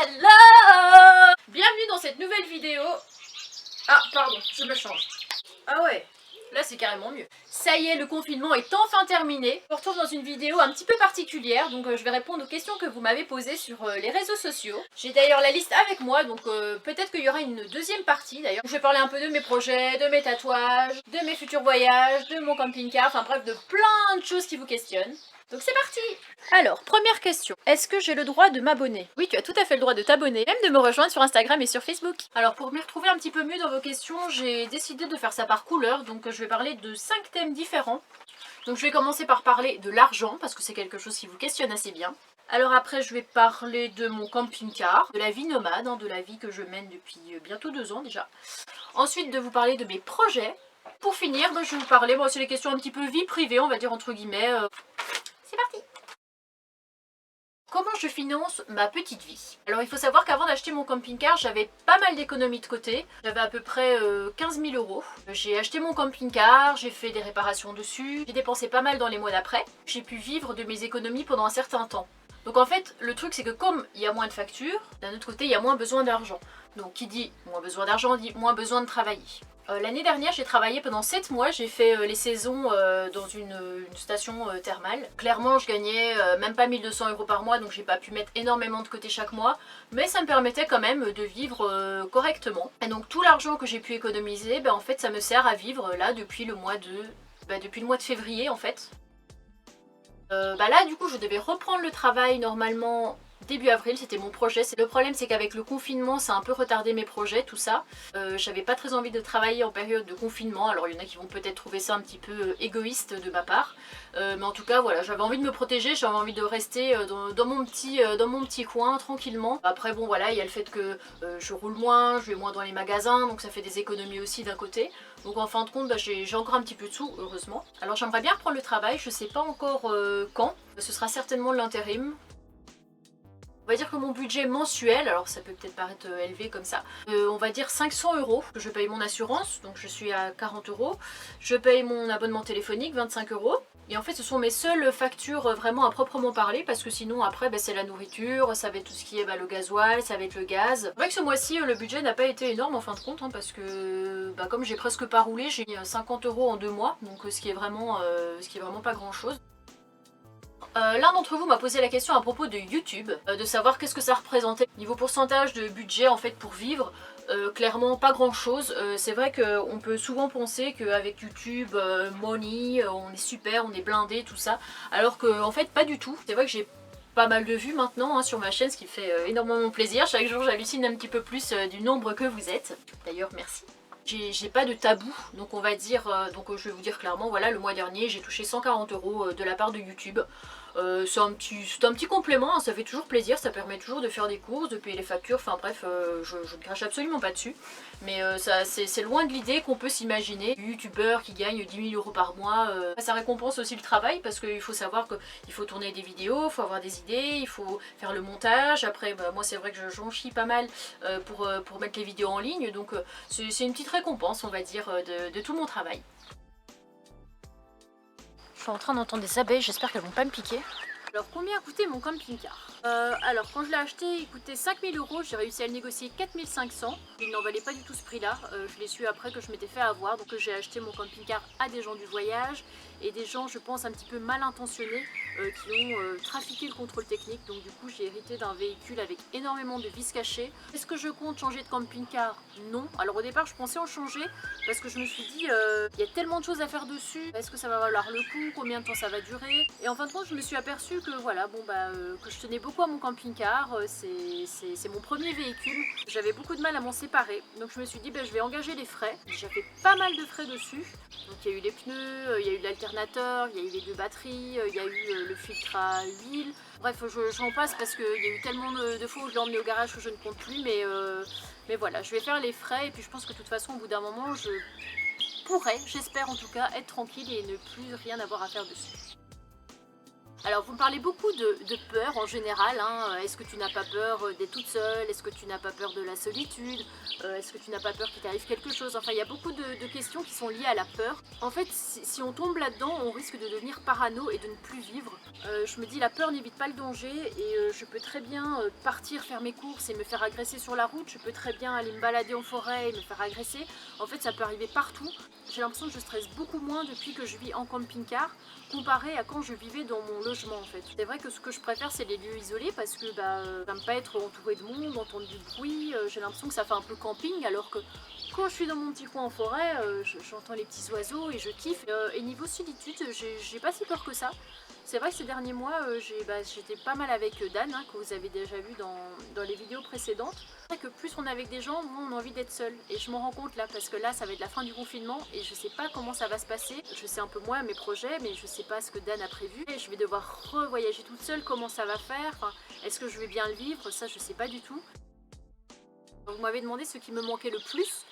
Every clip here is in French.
Hello! Bienvenue dans cette nouvelle vidéo. Ah, pardon, je me change. Ah ouais, là c'est carrément mieux. Ça y est, le confinement est enfin terminé. Je vous retrouve dans une vidéo un petit peu particulière, donc je vais répondre aux questions que vous m'avez posées sur les réseaux sociaux. J'ai d'ailleurs la liste avec moi, donc peut-être qu'il y aura une deuxième partie d'ailleurs. Je vais parler un peu de mes projets, de mes tatouages, de mes futurs voyages, de mon camping-car, enfin bref, de plein de choses qui vous questionnent. Donc c'est parti! Alors, première question. Est-ce que j'ai le droit de m'abonner? Oui, tu as tout à fait le droit de t'abonner, même de me rejoindre sur Instagram et sur Facebook. Alors, pour m'y retrouver un petit peu mieux dans vos questions, j'ai décidé de faire ça par couleur, donc je vais parler de 5 thèmes différents. Donc je vais commencer par parler de l'argent, parce que c'est quelque chose qui vous questionne assez bien. Alors après, je vais parler de mon camping-car, de la vie nomade, de la vie que je mène depuis bientôt 2 ans déjà. Ensuite, de vous parler de mes projets. Pour finir, je vais vous parler, bon, c'est les questions un petit peu vie privée, on va dire entre guillemets. C'est parti! Comment je finance ma petite vie? Alors il faut savoir qu'avant d'acheter mon camping-car, j'avais pas mal d'économies de côté. J'avais à peu près 15 000 euros. J'ai acheté mon camping-car, j'ai fait des réparations dessus, j'ai dépensé pas mal dans les mois d'après. J'ai pu vivre de mes économies pendant un certain temps. Donc en fait, le truc c'est que comme il y a moins de factures, d'un autre côté il y a moins besoin d'argent. Donc qui dit moins besoin d'argent dit moins besoin de travailler. L'année dernière, j'ai travaillé pendant 7 mois, j'ai fait les saisons dans une station thermale. Clairement, je gagnais même pas 1200 euros par mois, donc j'ai pas pu mettre énormément de côté chaque mois, mais ça me permettait quand même de vivre correctement. Et donc tout l'argent que j'ai pu économiser, en fait, ça me sert à vivre là depuis le mois de février en fait. Là, du coup, je devais reprendre le travail normalement début avril, c'était mon projet. Le problème c'est qu'avec le confinement ça a un peu retardé mes projets, tout ça. J'avais pas très envie de travailler en période de confinement, alors il y en a qui vont peut-être trouver ça un petit peu égoïste de ma part. Mais en tout cas voilà, j'avais envie de me protéger, j'avais envie de rester dans mon petit coin tranquillement. Après bon voilà, il y a le fait que je roule moins, je vais moins dans les magasins, donc ça fait des économies aussi d'un côté. Donc en fin de compte, j'ai encore un petit peu de sous, heureusement. Alors j'aimerais bien reprendre le travail, je sais pas encore quand. Ce sera certainement de l'intérim. On va dire que mon budget mensuel, alors ça peut peut-être paraître élevé comme ça, on va dire 500 euros. Je paye mon assurance, donc je suis à 40 euros. Je paye mon abonnement téléphonique, 25 euros. Et en fait, ce sont mes seules factures vraiment à proprement parler, parce que sinon après, c'est la nourriture, ça va être tout ce qui est le gasoil, ça va être le gaz. C'est vrai que ce mois-ci, le budget n'a pas été énorme en fin de compte, parce que comme j'ai presque pas roulé, j'ai mis 50 euros en 2 mois, donc ce qui est vraiment pas grand-chose. L'un d'entre vous m'a posé la question à propos de YouTube, de savoir qu'est-ce que ça représentait. Niveau pourcentage de budget en fait pour vivre, clairement pas grand chose. C'est vrai qu'on peut souvent penser qu'avec YouTube, Money, on est super, on est blindé, tout ça. Alors que en fait pas du tout. C'est vrai que j'ai pas mal de vues maintenant sur ma chaîne, ce qui fait énormément plaisir. Chaque jour j'hallucine un petit peu plus du nombre que vous êtes. D'ailleurs merci. J'ai pas de tabou, donc on va dire, je vais vous dire clairement, voilà, le mois dernier j'ai touché 140 euros de la part de YouTube. C'est un petit complément, ça fait toujours plaisir, ça permet toujours de faire des courses, de payer les factures, enfin bref, je ne crache absolument pas dessus. Mais c'est loin de l'idée qu'on peut s'imaginer. Youtubeur qui gagne 10 000 euros par mois, ça récompense aussi le travail, parce qu'il faut savoir qu'il faut tourner des vidéos, il faut avoir des idées, il faut faire le montage. Après, moi c'est vrai que j'en chie pas mal pour mettre les vidéos en ligne, donc c'est une petite récompense, on va dire, de tout mon travail. Je suis en train d'entendre des abeilles, j'espère qu'elles vont pas me piquer. Alors combien a coûté mon camping-car? Alors quand je l'ai acheté, il coûtait 5 000 euros, j'ai réussi à le négocier 4 500. Il n'en valait pas du tout ce prix là, je l'ai su après que je m'étais fait avoir, donc j'ai acheté mon camping-car à des gens du voyage et des gens je pense un petit peu mal intentionnés qui ont trafiqué le contrôle technique, donc du coup j'ai hérité d'un véhicule avec énormément de vis cachées. Est-ce que je compte changer de camping-car? Non. Alors au départ je pensais en changer parce que je me suis dit il y a tellement de choses à faire dessus, est-ce que ça va valoir le coup, combien de temps ça va durer? Et en fin de compte je me suis aperçue que voilà, que je tenais beaucoup à mon camping-car, c'est mon premier véhicule, j'avais beaucoup de mal à m'en séparer, donc je me suis dit je vais engager les frais, j'avais pas mal de frais dessus, donc il y a eu les pneus, il y a eu l'alternateur, il y a eu les 2 batteries, il y a eu le filtre à huile, bref j'en passe parce qu'il y a eu tellement de fois où je l'ai emmené au garage que je ne compte plus, mais voilà, je vais faire les frais et puis je pense que de toute façon au bout d'un moment je pourrais, j'espère en tout cas, être tranquille et ne plus rien avoir à faire dessus. Alors vous me parlez beaucoup de peur en général, hein. Est-ce que tu n'as pas peur d'être toute seule? Est-ce que tu n'as pas peur de la solitude? Est-ce que tu n'as pas peur qu'il t'arrive quelque chose? Enfin il y a beaucoup de questions qui sont liées à la peur. En fait si on tombe là-dedans on risque de devenir parano et de ne plus vivre. Je me dis la peur n'évite pas le danger et je peux très bien partir faire mes courses et me faire agresser sur la route. Je peux très bien aller me balader en forêt et me faire agresser. En fait ça peut arriver partout. J'ai l'impression que je stresse beaucoup moins depuis que je vis en camping-car comparé à quand je vivais dans mon logement en fait. C'est vrai que ce que je préfère c'est les lieux isolés parce que j'aime pas être entourée de monde, entendre du bruit, j'ai l'impression que ça fait un peu camping alors que quand je suis dans mon petit coin en forêt, j'entends les petits oiseaux et je kiffe. Et niveau solitude, j'ai pas si peur que ça. C'est vrai que ces derniers mois, j'étais pas mal avec Dan, hein, que vous avez déjà vu dans les vidéos précédentes. C'est vrai que plus on est avec des gens, moins on a envie d'être seul. Et je m'en rends compte là, parce que là, ça va être la fin du confinement et je sais pas comment ça va se passer. Je sais un peu moins mes projets, mais je sais pas ce que Dan a prévu. Et je vais devoir revoyager toute seule, comment ça va faire, enfin, est-ce que je vais bien le vivre, ça je sais pas du tout. Vous m'avez demandé ce qui me manquait le plus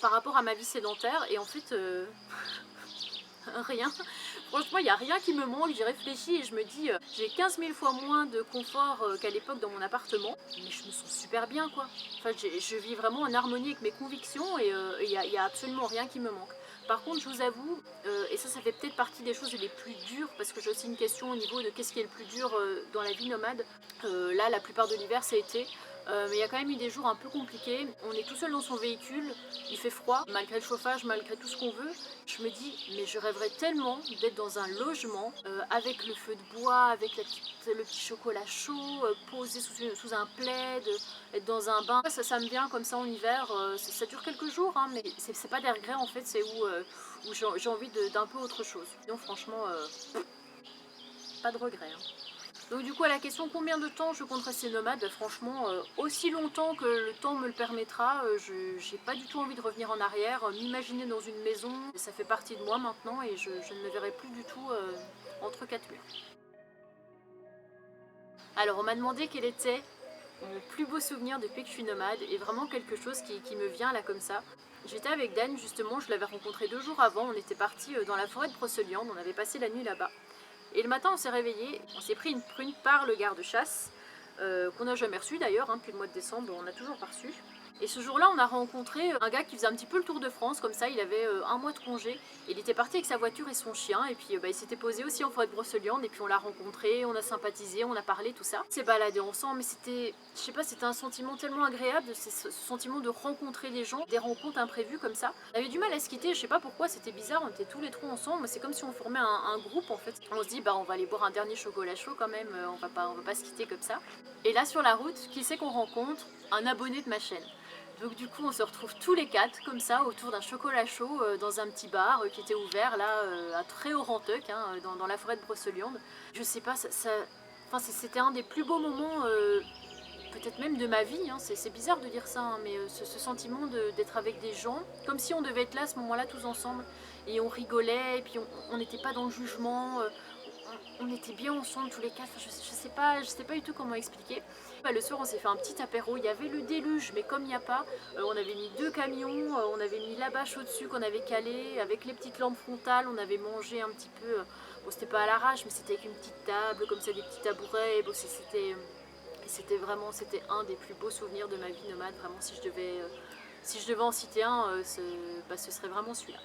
par rapport à ma vie sédentaire et en fait rien. Franchement, il n'y a rien qui me manque, j'y réfléchis et je me dis, j'ai 15 000 fois moins de confort qu'à l'époque dans mon appartement, mais je me sens super bien quoi. Enfin, je vis vraiment en harmonie avec mes convictions et il y a absolument rien qui me manque. Par contre, je vous avoue, et ça fait peut-être partie des choses les plus dures, parce que j'ai aussi une question au niveau de qu'est-ce qui est le plus dur dans la vie nomade. Là, la plupart de l'hiver, ça a été. Mais il y a quand même eu des jours un peu compliqués. On est tout seul dans son véhicule, il fait froid, malgré le chauffage, malgré tout ce qu'on veut. Je me dis, mais je rêverais tellement d'être dans un logement avec le feu de bois, avec le petit chocolat chaud, posé sous un plaid, être dans un bain. Ça me vient comme ça en hiver. Ça dure quelques jours, hein, mais c'est pas des regrets en fait, c'est où j'ai envie d'un peu autre chose. Donc franchement, pas de regrets. Hein. Donc du coup à la question combien de temps je compte rester nomade, bah, franchement aussi longtemps que le temps me le permettra, j'ai pas du tout envie de revenir en arrière, m'imaginer dans une maison, ça fait partie de moi maintenant et je ne me verrai plus du tout entre quatre murs. Alors on m'a demandé quel était mon plus beau souvenir depuis que je suis nomade et vraiment quelque chose qui me vient là comme ça. J'étais avec Dan justement, je l'avais rencontré 2 jours avant, on était parti dans la forêt de Broceliande, on avait passé la nuit là-bas. Et le matin, on s'est réveillé, on s'est pris une prune par le garde-chasse, qu'on n'a jamais reçu d'ailleurs, hein, depuis le mois de décembre, on n'a toujours pas reçu. Et ce jour-là, on a rencontré un gars qui faisait un petit peu le tour de France, comme ça, il avait 1 mois de congé. Il était parti avec sa voiture et son chien, et puis il s'était posé aussi en forêt de Broceliande, et puis on l'a rencontré, on a sympathisé, on a parlé, tout ça. On s'est baladé ensemble, mais c'était, je sais pas, c'était un sentiment tellement agréable, ce sentiment de rencontrer des gens, des rencontres imprévues comme ça. On avait du mal à se quitter, je sais pas pourquoi, c'était bizarre, on était tous les trois ensemble, c'est comme si on formait un groupe en fait. On se dit, bah on va aller boire un dernier chocolat chaud quand même, on va pas se quitter comme ça. Et là sur la route, qui c'est qu'on rencontre? Un abonné de ma chaîne. Donc du coup on se retrouve tous les 4 comme ça autour d'un chocolat chaud dans un petit bar qui était ouvert là à très haut Rantuc, hein, dans la forêt de Broceliande. Je sais pas, enfin, c'était un des plus beaux moments peut-être même de ma vie, hein. C'est bizarre de dire ça, hein, mais ce sentiment d'être avec des gens, comme si on devait être là à ce moment-là tous ensemble, et on rigolait, et puis on n'était pas dans le jugement, on était bien ensemble tous les 4, je sais pas du tout comment expliquer. Le soir on s'est fait un petit apéro, il y avait le déluge, mais comme il n'y a pas, on avait mis 2 camions, on avait mis la bâche au-dessus qu'on avait calée, avec les petites lampes frontales, on avait mangé un petit peu, bon c'était pas à l'arrache, mais c'était avec une petite table, comme ça des petits tabourets, bon, c'était vraiment, c'était un des plus beaux souvenirs de ma vie nomade, vraiment si je devais en citer un, ce serait vraiment celui-là.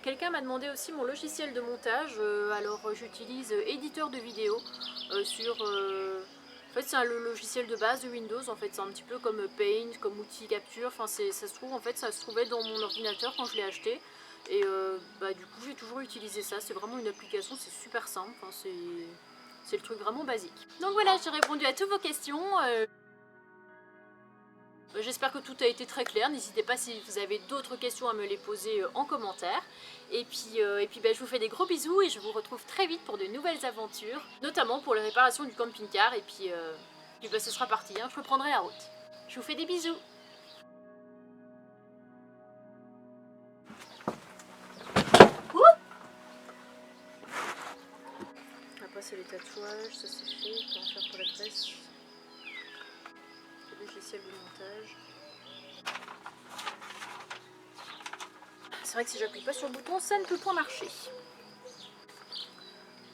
Quelqu'un m'a demandé aussi mon logiciel de montage, alors j'utilise éditeur de vidéo sur... en fait c'est le logiciel de base de Windows, en fait c'est un petit peu comme Paint, comme outil capture, enfin ça se trouve en fait ça se trouvait dans mon ordinateur quand je l'ai acheté. Et du coup j'ai toujours utilisé ça, c'est vraiment une application, c'est super simple, enfin, c'est le truc vraiment basique. Donc voilà, j'ai répondu à toutes vos questions. J'espère que tout a été très clair, n'hésitez pas si vous avez d'autres questions à me les poser en commentaire. Et puis je vous fais des gros bisous et je vous retrouve très vite pour de nouvelles aventures, notamment pour les réparations du camping-car et puis ce sera parti, hein, je reprendrai la route. Je vous fais des bisous. On va passer les tatouages, ça c'est fait, on va faire pour la presse. Le logiciel de montage. C'est vrai que si j'appuie pas sur le bouton, ça ne peut pas marcher.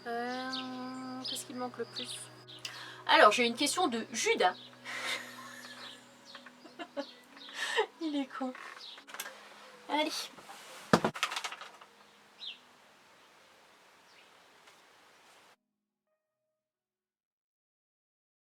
Qu'est-ce qui me manque le plus? Alors, j'ai une question de Judas. Il est con. Allez,